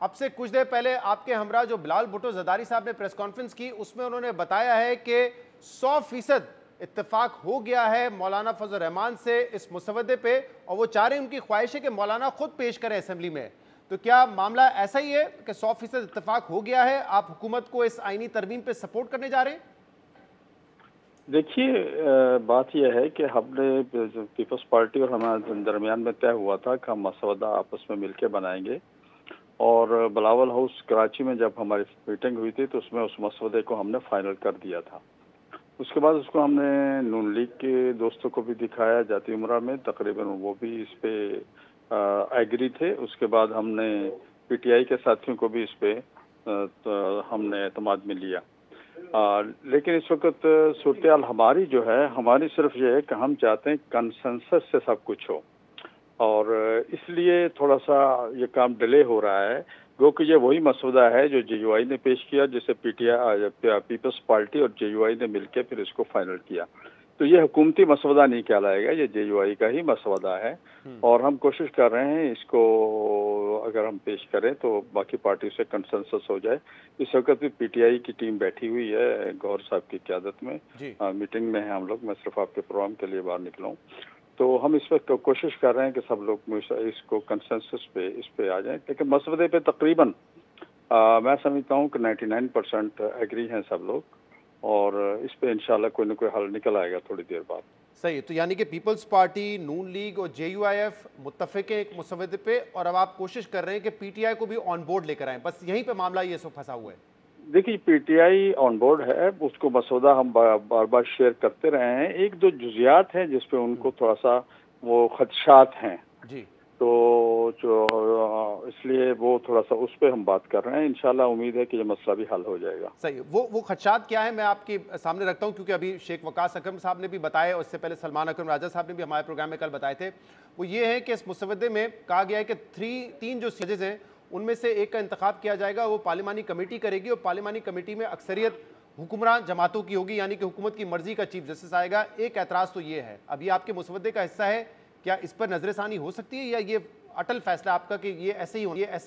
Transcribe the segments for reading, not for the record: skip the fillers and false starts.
अब से कुछ देर पहले आपके हमरा जो बिलाल भुट्टो जरदारी साहब ने प्रेस कॉन्फ्रेंस की, उसमें उन्होंने बताया है कि 100% इत्तेफाक हो गया है मौलाना फजल रहमान से इस मुसवदे पे, और वो चाह रहे हैं, उनकी ख्वाहिश है कि मौलाना खुद पेश करें असेंबली में। तो क्या मामला ऐसा ही है कि 100% इत्तेफाक हो गया है? आप हुकूमत को इस आईनी तरमीम पे सपोर्ट करने जा रहे हैं? देखिए, बात यह है कि हमने पीपल्स पार्टी और हमारे दरमियान में तय हुआ था कि हम मसवदा आपस में मिलकर बनाएंगे। और बिलावल हाउस कराची में जब हमारी मीटिंग हुई थी तो उसमें उस मसवदे को हमने फाइनल कर दिया था। उसके बाद उसको हमने नून लीग के दोस्तों को भी दिखाया, जाती उमरा में तकरीबन वो भी इस पे एग्री थे। उसके बाद हमने पीटीआई के साथियों को भी इस पे तो हमने एतमाद में लिया। लेकिन इस वक्त सूरत हमारी जो है, हमारी सिर्फ ये है कि हम चाहते हैं कंसेंसस से सब कुछ हो, और इसलिए थोड़ा सा ये काम डिले हो रहा है। क्योंकि ये वही मसौदा है जो जेयूआई ने पेश किया, जिसे पीटीआई पीपल्स पार्टी और जेयूआई ने मिलकर फिर इसको फाइनल किया। तो ये हुकूमती मसौदा नहीं कहलाएगा, ये जेयूआई का ही मसौदा है। और हम कोशिश कर रहे हैं इसको अगर हम पेश करें तो बाकी पार्टी से कंसेंसस हो जाए। इस वक्त भी पीटीआई की टीम बैठी हुई है गौहर साहब की क़यादत में, मीटिंग में है हम लोग। मैं सिर्फ आपके प्रोग्राम के लिए बाहर निकला हूँ। तो हम इस वक्त कोशिश कर रहे हैं कि सब लोग इसको कंसेंसस पे इस पे आ जाएं। लेकिन मसवदे पे तकरीबन मैं समझता हूँ कि 99% एग्री हैं सब लोग, और इस पे इंशाल्लाह कोई ना कोई हल निकल आएगा थोड़ी देर बाद। सही है। तो यानी कि पीपल्स पार्टी, नून लीग और जेयूआईएफ मुत्तफिक है एक मसवदे पे, और अब आप कोशिश कर रहे हैं कि पीटीआई को भी ऑन बोर्ड लेकर आए। बस यहीं पे मामला ये सब फंसा हुआ है। देखिए, पीटीआई ऑन बोर्ड है, उसको मसौदा हम बार बार शेयर करते रहे हैं। एक दो जुजियात हैं जिसपे उनको थोड़ा सा वो खदशात हैं जी, तो जो इसलिए वो थोड़ा सा उस पर हम बात कर रहे हैं। इंशाल्लाह उम्मीद है कि ये मसला भी हल हो जाएगा। सही। वो खदशात क्या है, मैं आपके सामने रखता हूं, क्योंकि अभी शेख वकास अकरम साहब ने भी बताया, और इससे पहले सलमान अकरम राजा साहब ने भी हमारे प्रोग्राम में कल बताए थे। वो ये है कि इस मुसवदे में कहा गया है कि तीन जो जजेज हैं उनमें से एक का इंतखाब किया जाएगा, वो पार्लिमानी कमेटी करेगी, और पार्लिमानी कमेटी में अक्सरियत हुक्मरान जमातों की होगी, यानी कि हुकूमत की मर्जी का चीफ जस्टिस आएगा। एक एतराज़ तो ये है, अब ये आपके मुसवदे का हिस्सा है, क्या इस पर नजरसानी हो सकती है, या ये अटल फैसला आपका कि ये ऐसे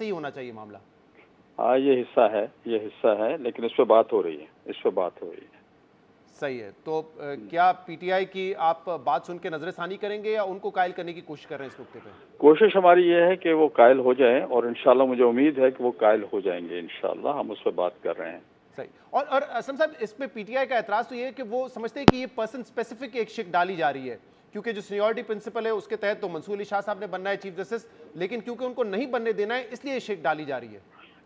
ही होना चाहिए मामला? हाँ, ये हिस्सा है, लेकिन इस पे बात हो रही है। सही है। तो क्या पीटीआई की आप बात सुन के नजरसानी करेंगे, या उनको कायल करने की कोशिश कर रहे हैं इस नुकते पे? कोशिश हमारी ये है कि वो कायल हो जाएं, और इंशाल्लाह मुझे उम्मीद है कि वो कायल हो जाएंगे। इंशाल्लाह हम उस पर बात कर रहे हैं। सही। और असम साहब, इस पे पीटीआई का एतराज तो ये है कि वो समझते हैं कि ये पर्सन स्पेसिफिक एक शिक डाली जा रही है, क्योंकि जो सीनियरिटी प्रिंसिपल है उसके तहत तो मंसूर अली शाह साहब ने बनना है चीफ जस्टिस, लेकिन क्योंकि उनको नहीं बनने देना है इसलिए शिक डाली जा रही है।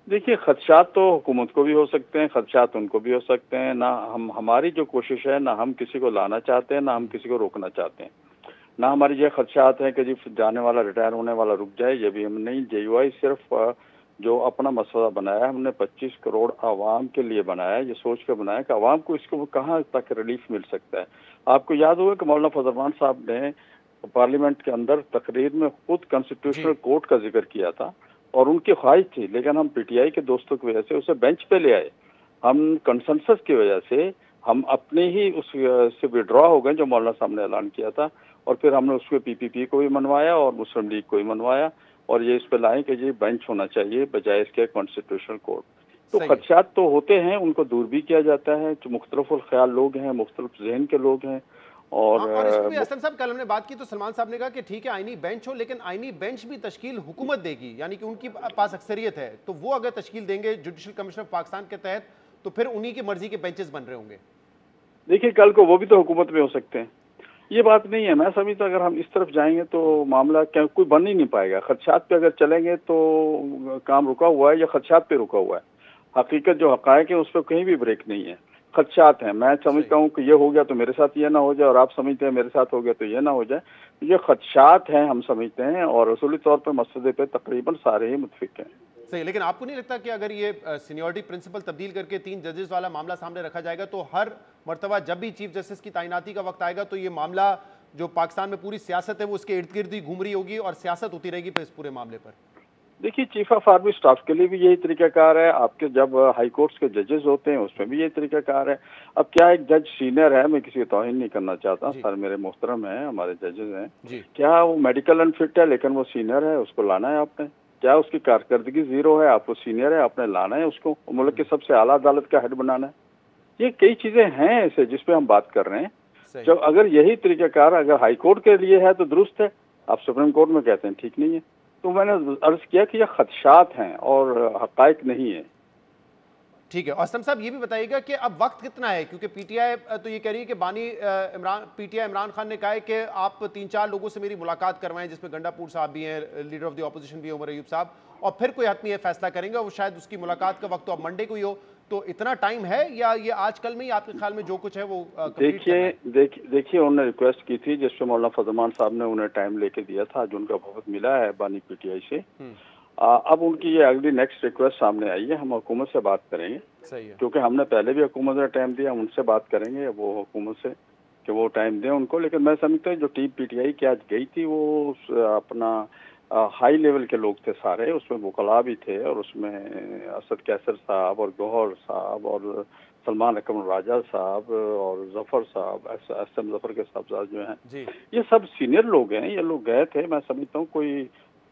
देखिए, खदशात तो हुकूमत को भी हो सकते हैं, खदशात उनको भी हो सकते हैं। ना हमारी जो कोशिश है, ना हम किसी को लाना चाहते हैं, ना हम किसी को रोकना चाहते हैं। ना हमारी ये खदशात हैं कि जी जाने वाला, रिटायर होने वाला रुक जाए, ये भी हम नहीं। जेयूआई सिर्फ जो अपना मसौदा बनाया है, हमने 25 करोड़ आवाम के लिए बनाया है, ये सोच कर बनाया कि आवाम को इसको कहाँ तक रिलीफ मिल सकता है। आपको याद होगा कि मौलाना फजल रहमान साहब ने पार्लियामेंट के अंदर तकरीर में खुद कॉन्स्टिट्यूशनल कोर्ट का जिक्र किया था, और उनकी ख्वाहिश थी, लेकिन हम पीटीआई के दोस्तों की वजह से उसे बेंच पे ले आए। हम कंसेंसस की वजह से हम अपने ही उस से विड्रॉ हो गए जो मौलाना साहब ने ऐलान किया था, और फिर हमने उसमें पीपीपी को भी मनवाया और मुस्लिम लीग को भी मनवाया, और ये इस पे लाए कि ये बेंच होना चाहिए बजाय इसके कॉन्स्टिट्यूशनल कोर्ट। तो खदशात तो होते हैं, उनको दूर भी किया जाता है। जो मुख्तलिफ ख्याल लोग हैं, मुख्तलिफ जहन के लोग हैं, और इसमें भी असलम साहब कल हमने बात की तो सलमान साहब ने कहा कि ठीक है आईनी बेंच हो, लेकिन आईनी बेंच भी तश्कील हुकूमत देगी, यानी कि उनकी पास अक्सरियत है, तो वो अगर तश्कील देंगे जुडिशल कमीशन ऑफ पाकिस्तान के तहत, तो फिर उन्हीं की मर्जी के बेंचेस बन रहे होंगे। देखिए, कल को वो भी तो हुकूमत में हो सकते हैं। ये बात नहीं है। मैं समझता अगर हम इस तरफ जाएंगे तो मामला क्या कोई बन ही नहीं पाएगा। खदशात पे अगर चलेंगे तो काम रुका हुआ है, या खदशात पे रुका हुआ है। हकीकत जो हकायक है उस पर कहीं भी ब्रेक नहीं है, खदशात हैं। मैं समझता हूँ कि ये हो गया तो मेरे साथ ये ना हो जाए, और आप समझते हैं मेरे साथ हो गया तो ये ना हो जाए। ये खदशात हैं, हम समझते हैं, और असूली तौर पर मसले पे तकरीबन सारे ही मुतफिक हैं। सही, लेकिन आपको नहीं लगता कि अगर ये सीनियरिटी प्रिंसिपल तब्दील करके 3 जजेस वाला मामला सामने रखा जाएगा, तो हर मरतबा जब भी चीफ जस्टिस की तैनाती का वक्त आएगा तो ये मामला जो पाकिस्तान में पूरी सियासत है वो उसके इर्द गिर्द ही घूम रही होगी, और सियासत होती रहेगी इस पूरे मामले पर? देखिए, चीफ ऑफ आर्मी स्टाफ के लिए भी यही तरीकाकार है। आपके जब हाई कोर्ट्स के जजेस होते हैं उसमें भी यही तरीकाकार है। अब क्या एक जज सीनियर है, मैं किसी की तौहीन नहीं करना चाहता, सर मेरे मोहतरम हैं, हमारे जजेस हैं, क्या वो मेडिकल अनफिट है, लेकिन वो सीनियर है, उसको लाना है आपने। क्या उसकी कारकर्दगी जीरो है? आपको सीनियर है, आपने लाना है उसको, मुल्क के सबसे आला अदालत का हेड बनाना है। ये कई चीजें हैं ऐसे जिसपे हम बात कर रहे हैं। जब अगर यही तरीकाकार अगर हाई कोर्ट के लिए है तो दुरुस्त है, आप सुप्रीम कोर्ट में कहते हैं ठीक नहीं है। तो मैंने अर्ज किया कि ये खदशात हैं और हकायक नहीं है। ठीक है। असलम साहब ये भी बताइएगा कि अब वक्त कितना है, क्योंकि पीटीआई तो ये कह रही है कि पीटीआई इमरान खान ने कहा है कि आप 3-4 लोगों से मेरी मुलाकात करवाएं, जिसमें गंडापुर साहब भी हैं, लीडर ऑफ द ऑपोजिशन भी है उमर अयूब साहब, और फिर कोई हतमी फैसला करेंगे। और वो शायद उसकी मुलाकात का वक्त तो अब मंडे को ही हो। तो इतना टाइम है या ये आजकल में ही आपके ख्याल में जो कुछ है वो देखिए उन्होंने रिक्वेस्ट की थी जिसपे मौलाना फजमान साहब ने उन्हें टाइम लेके दिया था, जो उनका बहुत मिला है बानी पीटीआई से। अब उनकी ये अगली नेक्स्ट रिक्वेस्ट सामने आई है, हम हुकूमत से बात करेंगे। सही है। क्योंकि हमने पहले भी हुकूमत ने टाइम दिया, उनसे बात करेंगे वो हुकूमत से कि वो टाइम दें उनको। लेकिन मैं समझता हूँ जो टीम पीटीआई की आज गई थी वो अपना हाई लेवल के लोग थे सारे, उसमें वकला भी थे और उसमें असद कैसर साहब और गौहर साहब और सलमान अकरम राजा साहब और जफर साहब, एस.एम. जफर के साहबजाद जो हैं, ये सब सीनियर लोग हैं। ये लोग गए थे। मैं समझता हूँ कोई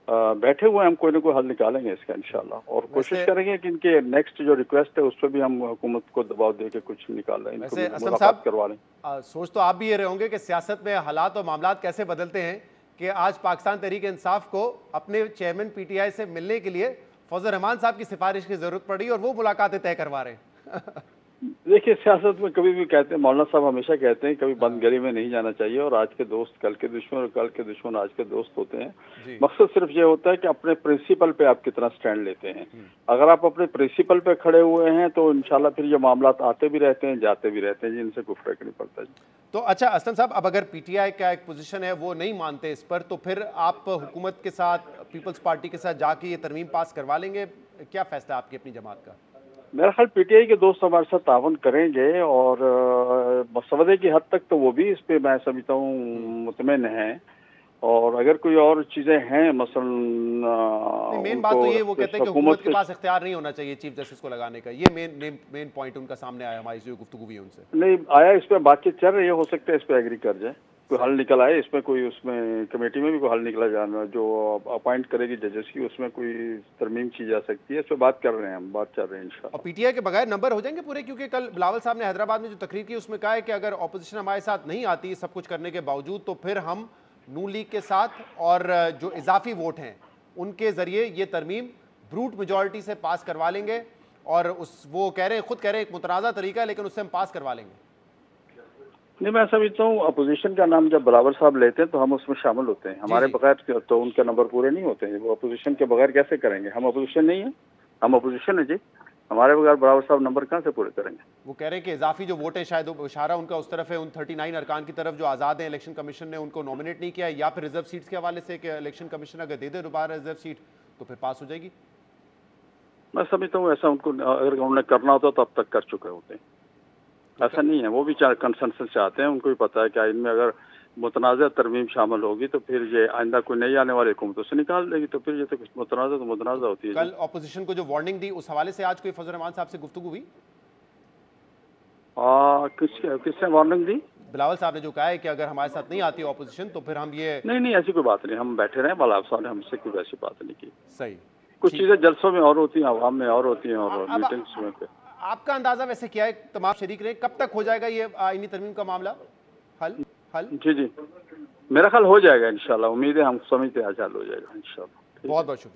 बैठे हुए हम कोई ना कोई हल निकालेंगे इसका इंशाल्लाह, और कोशिश करेंगे कि इनके नेक्स्ट जो रिक्वेस्ट है उस पर भी हम हुकूमत को दबाव दे के कुछ निकाल लें, इनको मुलाकात करवा लें। सोच तो आप भी ये रहे होंगे कि सियासत में हालात और मामलात कैसे बदलते हैं कि आज पाकिस्तान तहरीक इंसाफ को अपने चेयरमैन पीटीआई से मिलने के लिए फौजर रहमान साहब की सिफारिश की जरूरत पड़ी और वो मुलाकातें तय करवा रहे हैं। देखिए सियासत में कभी भी कहते हैं, मौलाना साहब हमेशा कहते हैं कभी बंद गली में नहीं जाना चाहिए, और आज के दोस्त कल के दुश्मन और कल के दुश्मन आज के दोस्त होते हैं। मकसद सिर्फ ये होता है कि अपने प्रिंसिपल पे आप कितना स्टैंड लेते हैं। अगर आप अपने प्रिंसिपल पे खड़े हुए हैं तो इंशाल्लाह फिर ये मामला आते भी रहते हैं जाते भी रहते हैं जी, इनसे कोई फर्क नहीं पड़ता जी। तो अच्छा असलम साहब, अब अगर पीटीआई का एक पोजीशन है वो नहीं मानते इस पर, तो फिर आप हुकूमत के साथ पीपल्स पार्टी के साथ जाके ये तरमीम पास करवा लेंगे? क्या फैसला है आपकी अपनी जमात का? मेरा ख्याल पीटीआई के दोस्त हमारे साथ तावन करेंगे और मसवदे की हद तक तो वो भी इस पे मैं समझता हूँ मुतमईन है। और अगर कोई और चीजें हैं मसलन मेन बात तो ये वो कहते हैं कि हुकूमत के पास इख्तियार नहीं होना चाहिए चीफ जस्टिस को लगाने का। ये मेन पॉइंट उनका सामने आया, हमारी जो गुफ्तगू हुई उनसे नहीं आया। इस पर बातचीत चल रही है, हो सकता है इस पर एग्री कर जाए, कोई हल निकल आए इसमें, कोई उसमें कमेटी में भी कोई हल निकला जाना जो अपॉइंट करेगी जजेस की, उसमें कोई तरमीम की जा सकती है। इस पर बात कर रहे हैं हम, बात चल रहे हैं इंशाल्लाह। और पीटीआई के बगैर नंबर हो जाएंगे पूरे? क्योंकि कल बिलावल साहब ने हैदराबाद में जो तकरीर की उसमें कहा है कि अगर ऑपोजिशन हमारे साथ नहीं आती सब कुछ करने के बावजूद तो फिर हम नून लीग के साथ और जो इजाफी वोट हैं उनके जरिए ये तरमीम ब्रूट मेजॉरिटी से पास करवा लेंगे। और वो कह रहे हैं, खुद कह रहे हैं एक मुतनाज़ा तरीका है लेकिन उससे हम पास करवा लेंगे। नहीं, मैं समझता हूँ अपोजिशन का नाम जब बराबर साहब लेते हैं तो हम उसमें शामिल होते हैं। हमारे बगैर तो उनके नंबर पूरे नहीं होते हैं। वो अपोजिशन के बगैर कैसे करेंगे? हम अपोजिशन नहीं है, हम अपोजिशन है जी। हमारे बगैर बराबर साहब नंबर कहाँ से पूरे करेंगे? वो कह रहे हैं कि इजाफी जो वोट है शायद इशारा उनका उस तरफ है, उन 39 अरकान की तरफ जो आज़ाद है। इलेक्शन कमीशन ने उनको नॉमिनेट नहीं किया, या फिर रिजर्व सीट्स के हवाले से कि इलेक्शन कमीशन अगर दे दे दोबारा रिजर्व सीट तो फिर पास हो जाएगी। मैं समझता हूँ ऐसा उनको अगर उन्होंने करना होता तो अब तक कर चुके होते हैं। ऐसा नहीं है, वो भी कंसेंसस चाहते हैं। उनको भी पता है कि इनमें अगर मुतनाज़ा तरमीम शामिल होगी तो फिर ये आइंदा कोई नई आने वाली हुकूमत उससे निकाल देगी, तो फिर ये तो कुछ मुतनाज़ा होती है। कल ऑपोजिशन को जो वार्निंग दी उस हवाले से आज कोई फजल रहमान साहब से गुफ्तगू हुई? किसने वार्निंग दी? बिलावल साहब ने जो कहा है कि अगर हमारे साथ नहीं आती ऑपोजिशन तो फिर हम ये नहीं ऐसी कोई बात नहीं, हम बैठे रहे। बिलावल साहब ने हमसे कोई ऐसी बात नहीं की। सही, कुछ चीजें जलसों में और होती हैं, आवाम में और होती हैं और मीटिंग्स में। आपका अंदाजा वैसे क्या है, तमाम शरीक रहे, कब तक हो जाएगा ये आईनी तरमीम का मामला हल? जी मेरा ख्याल हो जाएगा इंशाल्लाह। उम्मीद है, हम समझते हैं आज हल हो जाएगा इंशाल्लाह। बहुत बहुत शुक्रिया।